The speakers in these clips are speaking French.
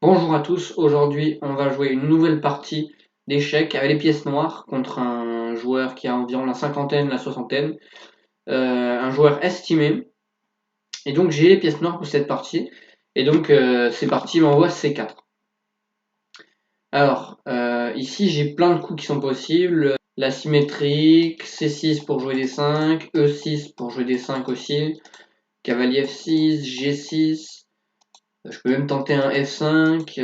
Bonjour à tous, aujourd'hui on va jouer une nouvelle partie d'échecs avec les pièces noires contre un joueur qui a environ la cinquantaine, la soixantaine, un joueur estimé. Et donc j'ai les pièces noires pour cette partie, et donc c'est parti, il m'envoie C4. Alors ici j'ai plein de coups qui sont possibles, la symétrique, C6 pour jouer des 5, E6 pour jouer des 5 aussi, cavalier F6, G6. Je peux même tenter un F5.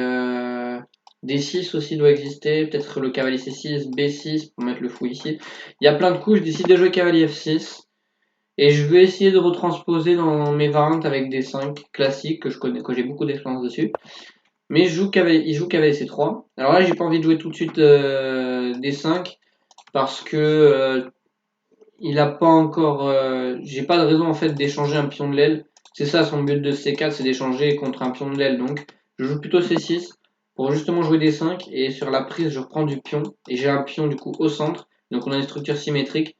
D6 aussi doit exister. Peut-être le cavalier C6, B6 pour mettre le fou ici. Il y a plein de coups. Je décide de jouer cavalier F6. Et je vais essayer de retransposer dans mes variantes avec D5 classiques que je connais, que j'ai beaucoup d'expérience dessus. Mais il joue cavalier C3. Alors là, j'ai pas envie de jouer tout de suite D5 parce que il a pas encore. J'ai pas de raison en fait d'échanger un pion de l'aile. C'est ça son but de C4, c'est d'échanger contre un pion de l'aile. Donc je joue plutôt C6 pour justement jouer des 5 et sur la prise je reprends du pion et j'ai un pion du coup au centre. Donc on a une structure symétrique.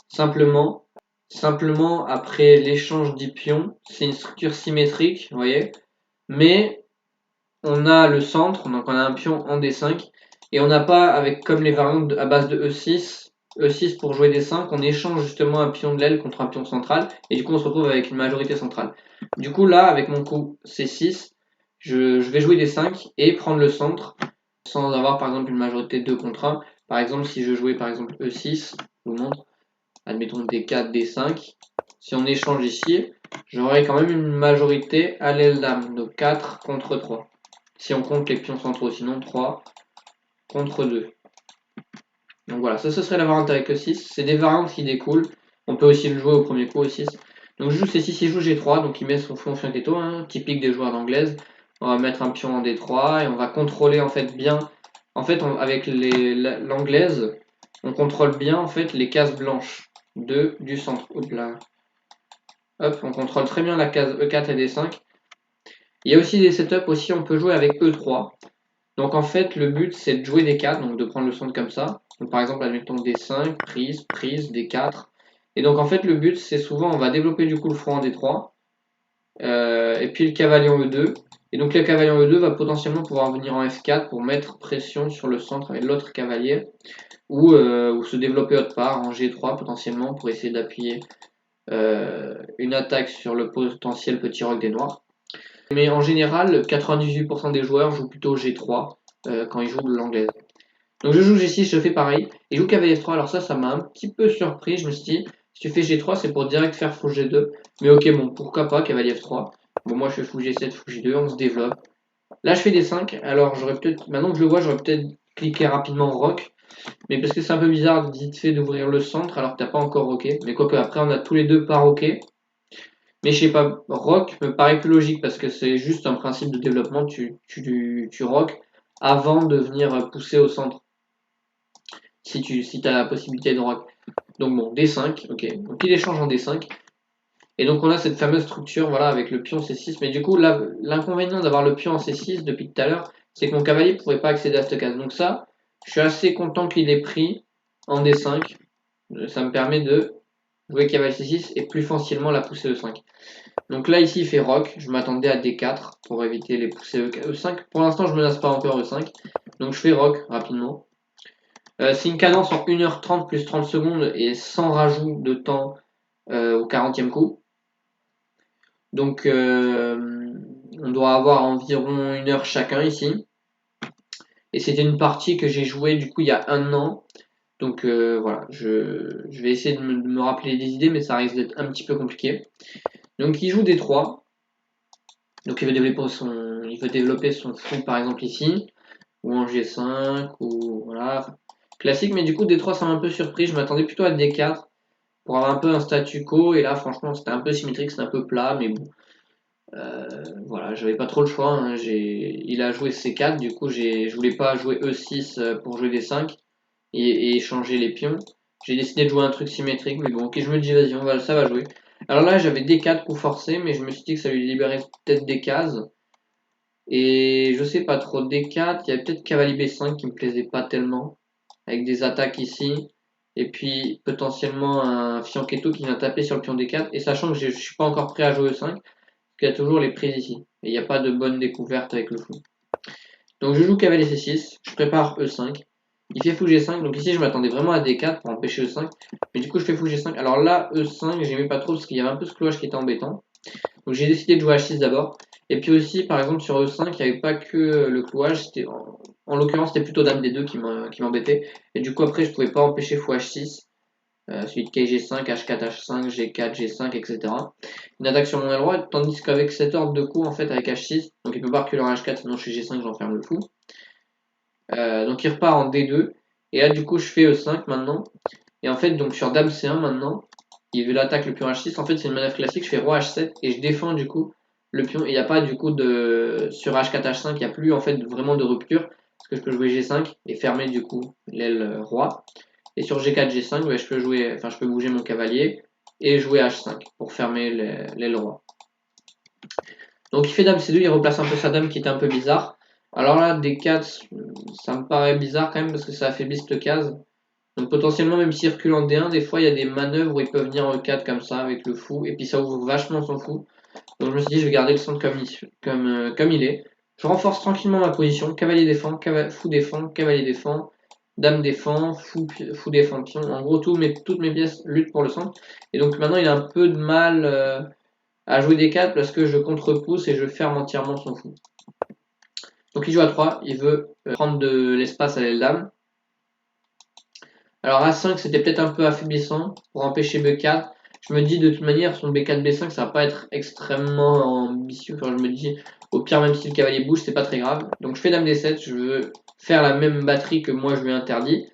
Simplement, simplement après l'échange du pion, c'est une structure symétrique, vous voyez. Mais on a le centre, donc on a un pion en D5 et on n'a pas avec comme les variantes à base de E6. E6 pour jouer D5, on échange justement un pion de l'aile contre un pion central et du coup on se retrouve avec une majorité centrale. Du coup là avec mon coup C6, je vais jouer D5 et prendre le centre sans avoir par exemple une majorité 2 contre 1. Par exemple si je jouais par exemple E6, je vous montre, admettons D4, D5, si on échange ici, j'aurais quand même une majorité à l'aile dame, donc 4 contre 3. Si on compte les pions centraux, sinon 3 contre 2. Donc voilà, ça ce serait la variante avec E6. C'est des variantes qui découlent. On peut aussi le jouer au premier coup E6. Donc je joue C6, il joue G3, donc il met son fou en fianchetto, hein, typique des joueurs d'anglaise. On va mettre un pion en D3 et on va contrôler en fait bien. En fait, avec l'anglaise, on contrôle bien en fait les cases blanches du centre. Hop là. Hop, on contrôle très bien la case E4 et D5. Il y a aussi des setups aussi, on peut jouer avec E3. Donc en fait, le but c'est de jouer des 4, donc de prendre le centre comme ça. Donc, par exemple, admettons des 5, prise, prise, des 4. Et donc en fait, le but c'est souvent on va développer du coup le front en D3, et puis le cavalier en E2. Et donc le cavalier en E2 va potentiellement pouvoir venir en F4 pour mettre pression sur le centre avec l'autre cavalier, ou se développer autre part en G3 potentiellement pour essayer d'appuyer une attaque sur le potentiel petit roc des noirs. Mais en général, 98% des joueurs jouent plutôt G3 quand ils jouent de l'anglaise. Donc je joue G6, je fais pareil. Et je joue cavalier F3. Alors ça m'a un petit peu surpris. Je me suis dit, si tu fais G3, c'est pour direct faire fou G2. Mais ok, bon, pourquoi pas, cavalier F3. Bon, moi je fais fou G7, fou G2, on se développe. Là, je fais des 5. Alors j'aurais peut-être, maintenant que je le vois, j'aurais peut-être cliqué rapidement rock. Mais parce que c'est un peu bizarre vite fait d'ouvrir le centre alors que t'as pas encore rocké. Mais quoique après, on a tous les deux pas rocké. Mais je sais pas, rock me paraît plus logique parce que c'est juste un principe de développement, tu rock avant de venir pousser au centre, si tu as la possibilité de rock. Donc bon, D5, ok. Donc il échange en D5. Et donc on a cette fameuse structure voilà, avec le pion C6. Mais du coup, là, l'inconvénient d'avoir le pion en C6 depuis tout à l'heure, c'est que mon cavalier ne pourrait pas accéder à cette case. Donc ça, je suis assez content qu'il ait pris en D5. Ça me permet de jouer cavalier C6 et plus facilement la pousser E5. Donc là, ici, il fait rock. Je m'attendais à D4 pour éviter les poussées E5. Pour l'instant, je ne menace pas encore E5. Donc je fais rock rapidement. C'est une cadence en 1h30 plus 30 secondes et sans rajout de temps au 40e coup. Donc on doit avoir environ 1 heure chacun ici. Et c'était une partie que j'ai jouée du coup il y a un an. Donc voilà, je vais essayer de me rappeler des idées, mais ça risque d'être un petit peu compliqué. Donc il joue D3. Donc il veut développer son fou par exemple ici, ou en G5, ou voilà. Classique, mais du coup D3 ça m'a un peu surpris, je m'attendais plutôt à D4 pour avoir un peu un statu quo, et là franchement c'était un peu symétrique, c'était un peu plat, mais bon. Voilà, j'avais pas trop le choix, hein. Il a joué C4, du coup je voulais pas jouer E6 pour jouer D5 et échanger les pions. J'ai décidé de jouer un truc symétrique, mais bon, ok, je me dis vas-y, ça va jouer. Alors là j'avais D4 coup forcé, mais je me suis dit que ça lui libérait peut-être des cases. Et je sais pas trop, D4, il y a peut-être cavalier B5 qui me plaisait pas tellement, avec des attaques ici, et puis potentiellement un fianchetto qui vient taper sur le pion D4, et sachant que je suis pas encore prêt à jouer E5, parce qu'il y a toujours les prises ici, et il n'y a pas de bonne découverte avec le fou. Donc je joue cavalier C6, je prépare E5. Il fait fou G5, donc ici je m'attendais vraiment à D4 pour empêcher E5. Mais du coup je fais fou G5. Alors là, E5, j'aimais pas trop parce qu'il y avait un peu ce cloche qui était embêtant. Donc j'ai décidé de jouer H6 d'abord. Et puis aussi, par exemple, sur E5, il n'y avait pas que le clouage, c'était en l'occurrence c'était plutôt Dame D2 qui m'embêtait. Et du coup après je pouvais pas empêcher fou H6. Suite KG5, H4, H5, G4, G5, etc. Une attaque sur mon aile droite, tandis qu'avec cet ordre de coup, en fait, avec H6, donc il peut pas reculer en H4, sinon je suis G5, j'enferme le fou. Donc il repart en D2, et là du coup je fais E5 maintenant, et en fait, donc sur Dame C1 maintenant, il veut l'attaque le pion H6, en fait c'est une manœuvre classique, je fais Roi H7, et je défends du coup le pion, et il n'y a pas du coup de. Sur H4, H5, il n'y a plus en fait vraiment de rupture, parce que je peux jouer G5 et fermer du coup l'aile Roi. Et sur G4, G5, ouais, je peux bouger mon cavalier et jouer H5 pour fermer l'aile roi. Donc il fait Dame C2, il replace un peu sa dame qui était un peu bizarre. Alors là, D4, ça me paraît bizarre quand même parce que ça affaiblit cette case. Donc potentiellement, même s'il recule en D1, des fois il y a des manœuvres où il peut venir en E4 comme ça avec le fou. Et puis ça ouvre vachement son fou. Donc je me suis dit, je vais garder le centre comme il est. Je renforce tranquillement ma position. Cavalier défend, fou défend, cavalier défend, dame défend, fou défend pion. En gros, toutes mes pièces luttent pour le centre. Et donc maintenant, il a un peu de mal à jouer des 4 parce que je contre-pousse et je ferme entièrement son fou. Donc il joue à 3, il veut prendre de l'espace à l'aile dame. Alors A5, c'était peut-être un peu affaiblissant pour empêcher B4. Je me dis de toute manière, son B4, B5, ça va pas être extrêmement ambitieux. Enfin, je me dis, au pire, même si le cavalier bouge, c'est pas très grave. Donc je fais Dame D7, je veux faire la même batterie que moi je lui ai interdit.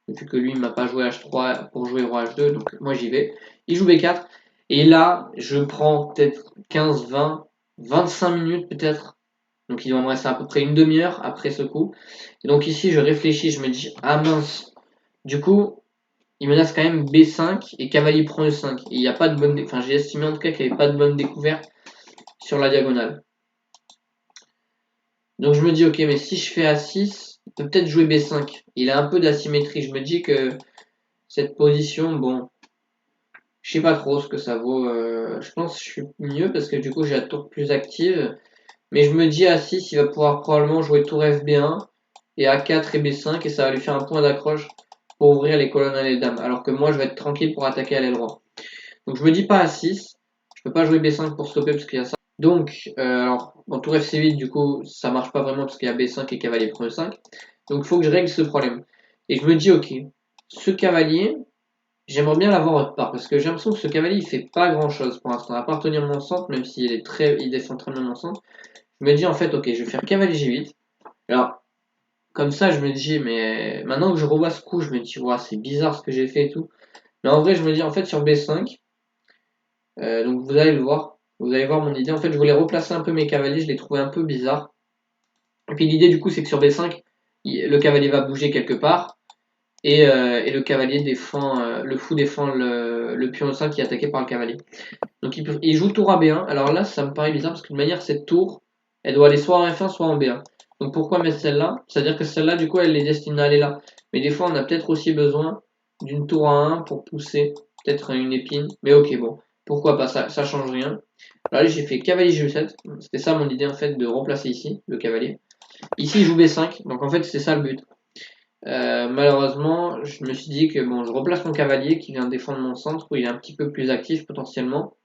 Vu que lui, il m'a pas joué H3 pour jouer Roi H2, donc moi j'y vais. Il joue B4. Et là, je prends peut-être 15, 20, 25 minutes peut-être. Donc il va me rester à peu près une demi-heure après ce coup. Et donc ici, je réfléchis, je me dis, ah mince. Du coup, il menace quand même B5 et cavalier prend E5. Et il n'y a pas de bonne. Enfin, j'ai estimé en tout cas qu'il n'y avait pas de bonne découverte sur la diagonale. Donc je me dis, ok, mais si je fais A6, il peut peut-être jouer B5. Il a un peu d'asymétrie. Je me dis que cette position, bon, je sais pas trop ce que ça vaut. Je pense que je suis mieux parce que du coup j'ai la tour plus active. Mais je me dis A6, il va pouvoir probablement jouer tour FB1 et A4 et B5 et ça va lui faire un point d'accroche pour ouvrir les colonnes à l'aile dame. Alors que moi je vais être tranquille pour attaquer à l'aile droite. Donc je me dis pas à 6, je peux pas jouer B5 pour stopper parce qu'il y a ça. Donc, alors, en tour FC8, du coup, ça marche pas vraiment parce qu'il y a B5 et cavalier prend E5. Donc il faut que je règle ce problème. Et je me dis, ok, ce cavalier, j'aimerais bien l'avoir autre part parce que j'ai l'impression que ce cavalier il fait pas grand chose pour l'instant, à part tenir mon centre, même s'il est il défend très bien mon centre. Je me dis en fait, ok, je vais faire cavalier G8. Alors, comme ça, je me dis, mais maintenant que je revois ce coup, je me dis, ouais, c'est bizarre ce que j'ai fait et tout. Mais en vrai, je me dis, en fait, sur B5, donc vous allez le voir, vous allez voir mon idée. En fait, je voulais replacer un peu mes cavaliers, je les trouvais un peu bizarres. Et puis l'idée du coup, c'est que sur B5, le cavalier va bouger quelque part et le cavalier défend, le fou défend le pion E5 qui est attaqué par le cavalier. Donc il joue tour à B1. Alors là, ça me paraît bizarre parce que de manière, cette tour, elle doit aller soit en F1, soit en B1. Donc pourquoi mettre celle-là? C'est-à-dire que celle-là, du coup, elle est destinée à aller là. Mais des fois, on a peut-être aussi besoin d'une tour à 1 pour pousser peut-être une épine. Mais ok, bon, pourquoi pas, ça change rien. Alors là, j'ai fait cavalier G7. C'était ça mon idée en fait de remplacer ici le cavalier. Ici, il joue B5. Donc en fait, c'est ça le but. Malheureusement, je me suis dit que bon, je replace mon cavalier qui vient défendre mon centre où il est un petit peu plus actif potentiellement.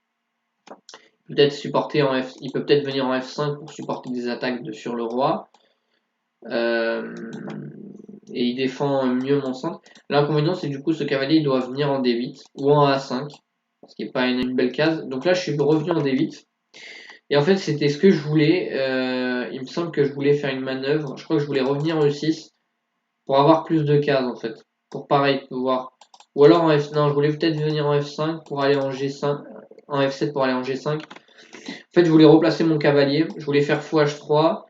Peut-être supporter en F, il peut peut-être venir en F5 pour supporter des attaques sur le roi. Euh, et il défend mieux mon centre. L'inconvénient, c'est que du coup, ce cavalier il doit venir en D8 ou en A5, ce qui n'est pas une belle case. Donc là, je suis revenu en D8. Et en fait, c'était ce que je voulais. Il me semble que je voulais faire une manœuvre. Je crois que je voulais revenir en E6 pour avoir plus de cases en fait. Pour pareil pouvoir. Ou alors en F. Non, je voulais peut-être venir en F5 pour aller en G5. En F7 pour aller en G5. En fait, je voulais replacer mon cavalier. Je voulais faire fou H3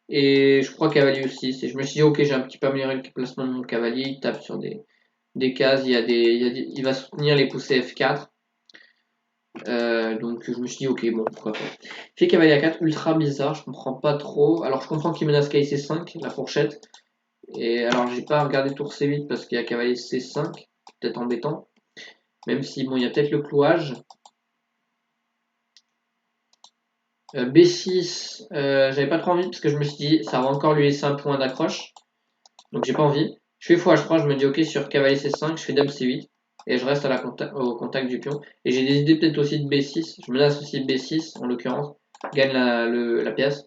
et je crois cavalier E6. Et je me suis dit, ok, j'ai un petit peu amélioré le placement de mon cavalier. Il tape sur des cases. Il va soutenir les poussées F4. Donc je me suis dit, ok, bon, pourquoi pas. Fait cavalier A4, ultra bizarre, je comprends pas trop. Alors je comprends qu'il menace cavalier C5, la fourchette. Et alors j'ai pas regardé tour C8 parce qu'il y a cavalier C5, peut-être embêtant. Même si, bon, il y a peut-être le clouage. B6, j'avais pas trop envie parce que je me suis dit ça va encore lui laisser un point d'accroche. Donc j'ai pas envie. Je fais fh3, je me dis ok sur cavalier c5, je fais dame c8 et je reste au contact du pion. Et j'ai des idées peut-être aussi de b6, je menace aussi b6 en l'occurrence, gagne la pièce.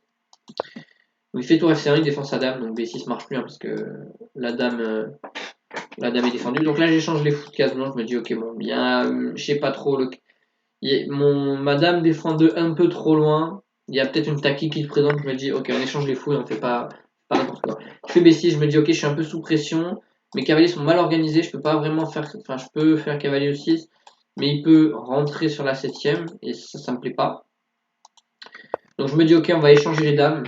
Donc il fait tour f5, il défend sa dame, donc b6 marche plus hein, parce que la dame, euh, la dame est défendue. Donc là j'échange les fous de case blanche, je me dis ok bon, bien, je sais pas trop, ma dame défend de un peu trop loin, il y a peut-être une tactique qui se présente, je me dis ok on échange les fous et on fait pas n'importe quoi. Je fais b6, je me dis ok je suis un peu sous pression, mes cavaliers sont mal organisés, je peux pas vraiment faire, enfin je peux faire cavalier e6, mais il peut rentrer sur la septième et ça me plaît pas. Donc je me dis ok on va échanger les dames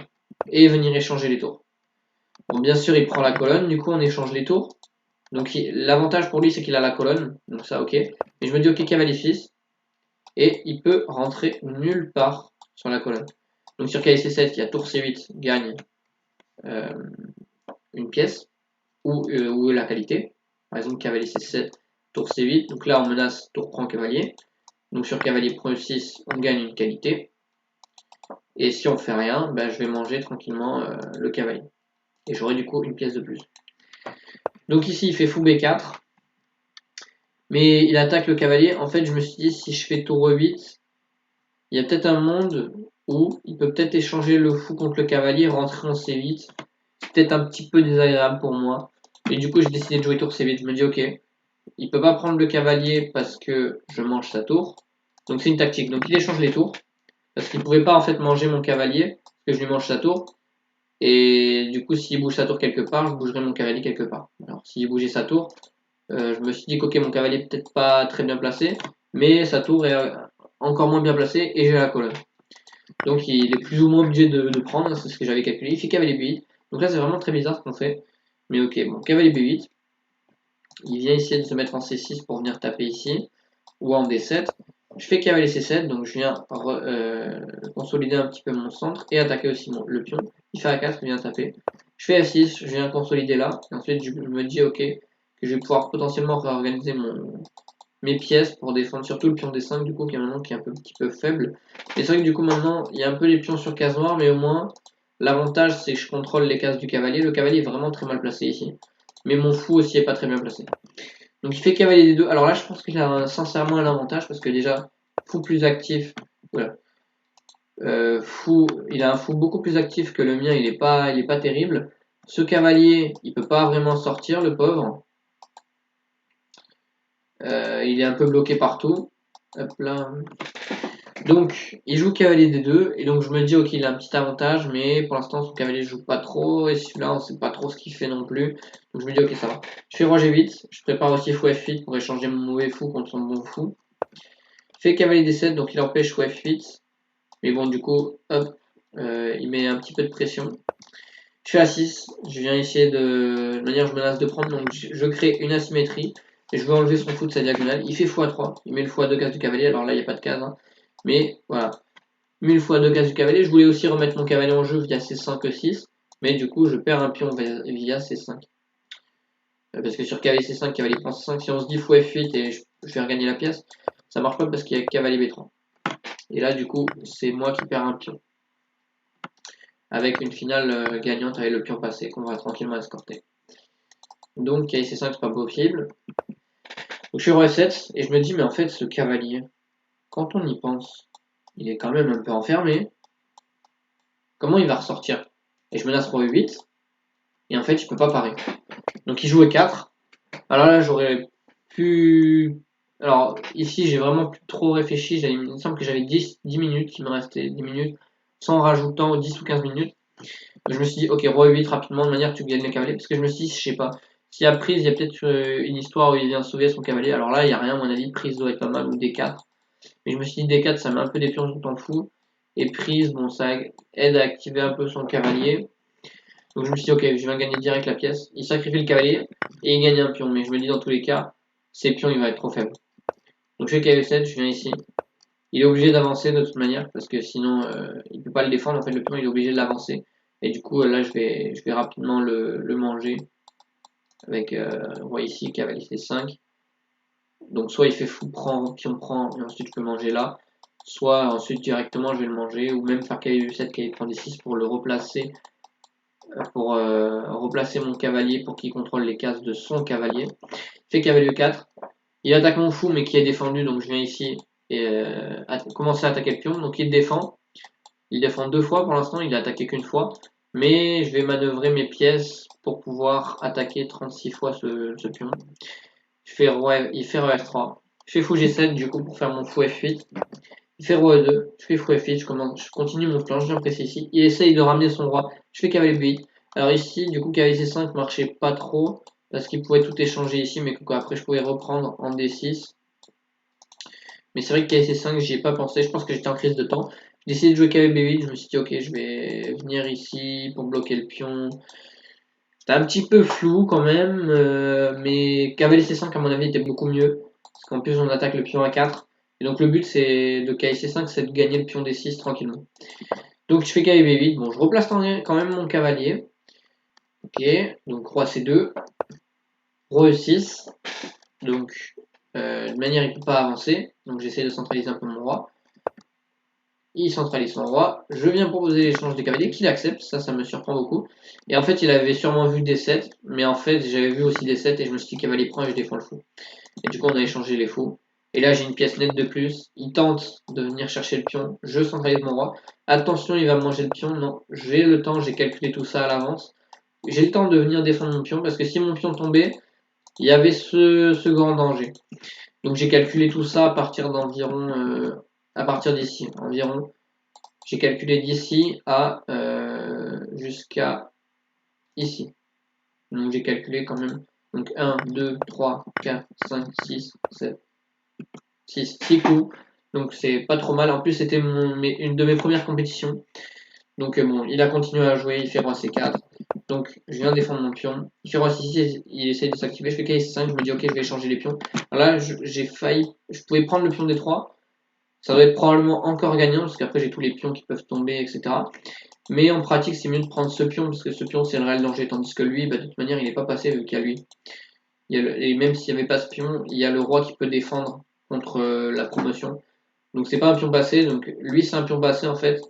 et venir échanger les tours. Bon bien sûr il prend la colonne, du coup on échange les tours. Donc l'avantage pour lui c'est qu'il a la colonne, donc ça ok. Mais je me dis ok cavalier 6 et il peut rentrer nulle part sur la colonne. Donc sur cavalier c7 qui a tour c8 gagne euh, une pièce ou la qualité. Par exemple cavalier c7 tour c8, donc là on menace tour prend cavalier. Donc sur cavalier prend e6 on gagne une qualité. Et si on fait rien, ben, je vais manger tranquillement le cavalier. Et j'aurai du coup une pièce de plus. Donc ici il fait fou b4. Mais il attaque le cavalier. En fait, je me suis dit, si je fais tour e8, il y a peut-être un monde où il peut peut-être échanger le fou contre le cavalier, rentrer en c8. C'est peut-être un petit peu désagréable pour moi. Et du coup, j'ai décidé de jouer tour c8. Je me dis, ok, il peut pas prendre le cavalier parce que je mange sa tour. Donc c'est une tactique. Donc il échange les tours. Parce qu'il pouvait pas en fait manger mon cavalier, parce que je lui mange sa tour. Et du coup, s'il bouge sa tour quelque part, je bougerai mon cavalier quelque part. Alors s'il bougeait sa tour, je me suis dit que ok, mon cavalier est peut-être pas très bien placé, mais sa tour est encore moins bien placée et j'ai la colonne. Donc il est plus ou moins obligé de prendre, c'est ce que j'avais calculé. Il fait cavalier b8. Donc là c'est vraiment très bizarre ce qu'on fait. Mais ok, bon, cavalier b8. Il vient essayer de se mettre en c6 pour venir taper ici, ou en d7. Je fais cavalier c7, donc je viens consolider un petit peu mon centre et attaquer aussi le pion. Il fait a4, il vient taper. Je fais a6, je viens consolider là, et ensuite je me dis ok, que je vais pouvoir potentiellement réorganiser mes pièces pour défendre surtout le pion d5 du coup qui est maintenant qui est un petit peu faible. Et c'est vrai que du coup maintenant il y a un peu les pions sur case noire, mais au moins l'avantage c'est que je contrôle les cases du cavalier. Le cavalier est vraiment très mal placé ici, mais mon fou aussi est pas très bien placé. Donc il fait cavalier d2. Alors là je pense qu'il a sincèrement un avantage parce que déjà fou plus actif. Voilà. Il a un fou beaucoup plus actif que le mien, il est pas terrible. Ce cavalier, il peut pas vraiment sortir, le pauvre. Il est un peu bloqué partout. Hop là. Donc, il joue cavalier D2, et donc je me dis, ok, il a un petit avantage, mais pour l'instant, son cavalier joue pas trop, et celui-là, on sait pas trop ce qu'il fait non plus. Donc je me dis, ok, ça va. Je fais roi G8, je prépare aussi fou F8 pour échanger mon mauvais fou contre son bon fou. Je fais cavalier D7, donc il empêche fou F8, mais bon, du coup, hop, il met un petit peu de pression. Je fais A6, je viens essayer de manière, je menace de prendre, donc je crée une asymétrie. Et je veux enlever son fou de sa diagonale. Il fait fou à 3. Il met le fou à 2 cases du cavalier. Alors là, il n'y a pas de case. Hein. Mais voilà. 1000 fois 2 cases du cavalier. Je voulais aussi remettre mon cavalier en jeu via C5 E6. Mais du coup, je perds un pion via C5. Parce que sur cavalier C5, cavalier prend C5. Si on se dit fou F8 et je vais regagner la pièce, ça marche pas parce qu'il y a cavalier B3. Et là, du coup, c'est moi qui perds un pion. Avec une finale gagnante avec le pion passé qu'on va tranquillement escorter. Donc, cavalier C5, c'est pas possible. Donc, je suis roi F7 et je me dis, mais en fait, ce cavalier, quand on y pense, il est quand même un peu enfermé. Comment il va ressortir? Et je menace roi E8. Et en fait, il peut pas parer. Donc il joue E4. Alors là, j'aurais pu... Alors ici, j'ai vraiment plus trop réfléchi. Il me semble que j'avais 10 minutes, il me restait 10 minutes, sans rajoutant 10 ou 15 minutes. Donc, je me suis dit, ok, roi E8 rapidement, de manière que tu gagnes le cavalier. Parce que je me suis dit, je sais pas, s'il y a prise, il y a peut-être une histoire où il vient sauver son cavalier. Alors là, il n'y a rien, à mon avis, prise doit être pas mal, ou D4. Mais je me suis dit, D4, ça met un peu des pions sur ton fou. Et prise, bon, ça aide à activer un peu son cavalier. Donc je me suis dit, ok, je vais gagner direct la pièce. Il sacrifie le cavalier et il gagne un pion. Mais je me dis, dans tous les cas, ces pions, il va être trop faible. Donc je fais cavalier 7, je viens ici. Il est obligé d'avancer de toute manière parce que sinon, il peut pas le défendre. En fait, le pion, il est obligé de l'avancer. Et du coup, là, je vais rapidement le manger avec roi ici, cavalier C5. Donc soit il fait fou, prend, pion prend, et ensuite je peux manger là. soit ensuite directement je vais le manger, ou même faire cavalier E7, cavalier prend D6 pour le replacer, pour replacer mon cavalier pour qu'il contrôle les cases de son cavalier. Il fait cavalier E4, il attaque mon fou mais qui est défendu, donc je viens ici et commencer à attaquer le pion, donc il défend. Il défend 2 fois pour l'instant, il a attaqué qu'une fois. Mais je vais manœuvrer mes pièces pour pouvoir attaquer 36 fois ce pion. Il fait roi F3. Je fais fou G7 du coup pour faire mon fou F8. Il fait roi E2. Je fais fou F8. Je continue mon plan. Je viens presser ici. Il essaye de ramener son roi. Je fais cavalier B8. Alors ici, du coup, cavalier C5 marchait pas trop. Parce qu'il pouvait tout échanger ici. Mais après, je pouvais reprendre en D6. Mais c'est vrai que cavalier C5, j'y ai pas pensé. Je pense que j'étais en crise de temps. J'ai décidé de jouer cavalier B8. Je me suis dit, ok, je vais venir ici pour bloquer le pion. C'était un petit peu flou quand même. Mais cavalier C5, à mon avis, était beaucoup mieux. Parce qu'en plus, on attaque le pion à 4. Et donc, le but c'est de cavalier C5, c'est de gagner le pion D6 tranquillement. Donc, je fais cavalier B8. Bon, je replace quand même mon cavalier. Ok, donc roi C2. Roi E6. Donc, de manière, il ne peut pas avancer. Donc, j'essaie de centraliser un peu mon roi. Il centralise son roi. Je viens proposer l'échange des cavaliers, qu'il accepte. Ça me surprend beaucoup. Et en fait, il avait sûrement vu D7. Mais en fait, j'avais vu aussi D7 et je me suis dit cavalier prend et je défends le fou. Et du coup, on a échangé les fous. Et là, j'ai une pièce nette de plus. Il tente de venir chercher le pion. Je centralise mon roi. Attention, il va manger le pion. Non, j'ai le temps. J'ai calculé tout ça à l'avance. J'ai le temps de venir défendre mon pion parce que si mon pion tombait, il y avait ce grand danger. Donc j'ai calculé tout ça à partir d'environ, à partir d'ici, environ. J'ai calculé d'ici à jusqu'à ici. Donc j'ai calculé quand même. Donc 1, 2, 3, 4, 5, 6, 7, 6 coups. Donc c'est pas trop mal. En plus c'était une de mes premières compétitions. Donc bon, il a continué à jouer, il fait roi C4. Donc je viens défendre mon pion. Il fait roi C6, il essaie de s'activer. Je fais cavalier C5, je me dis ok, je vais échanger les pions. Alors là, j'ai failli, je pouvais prendre le pion D3. Ça doit être probablement encore gagnant, parce qu'après j'ai tous les pions qui peuvent tomber, etc. Mais en pratique, c'est mieux de prendre ce pion, parce que ce pion c'est le réel danger, tandis que lui, bah, de toute manière, il n'est pas passé vu qu'il y a lui. Et même s'il n'y avait pas ce pion, il y a le roi qui peut défendre contre la promotion. Donc c'est pas un pion passé, donc lui c'est un pion passé en fait,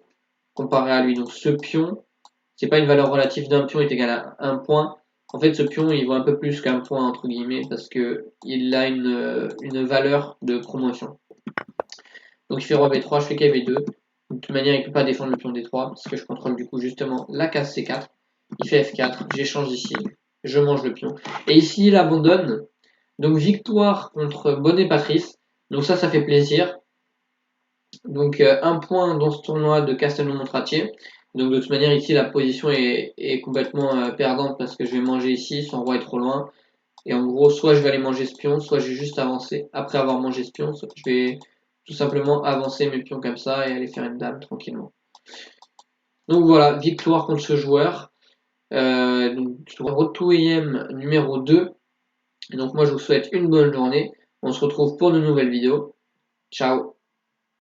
comparé à lui. Donc ce pion, c'est pas une valeur relative d'un pion est égal à un point. En fait, ce pion, il vaut un peu plus qu'un point, entre guillemets, parce que il a une valeur de promotion. Donc il fait roi B3, je fais KV2. De toute manière, il ne peut pas défendre le pion D3, parce que je contrôle du coup justement la case C4. Il fait F4, j'échange ici, je mange le pion. Et ici, il abandonne. Donc victoire contre Bonnet Patrice. Donc ça fait plaisir. Donc un point dans ce tournoi de Castelnau-Montratier. Donc de toute manière ici la position est complètement perdante parce que je vais manger ici, son roi est trop loin. Et en gros soit je vais aller manger ce pion, soit je vais juste avancer après avoir mangé ce pion. Soit je vais tout simplement avancer mes pions comme ça et aller faire une dame tranquillement. Donc voilà, victoire contre ce joueur. Donc Rotouem numéro 2. Et donc moi je vous souhaite une bonne journée. On se retrouve pour de nouvelles vidéos. Ciao.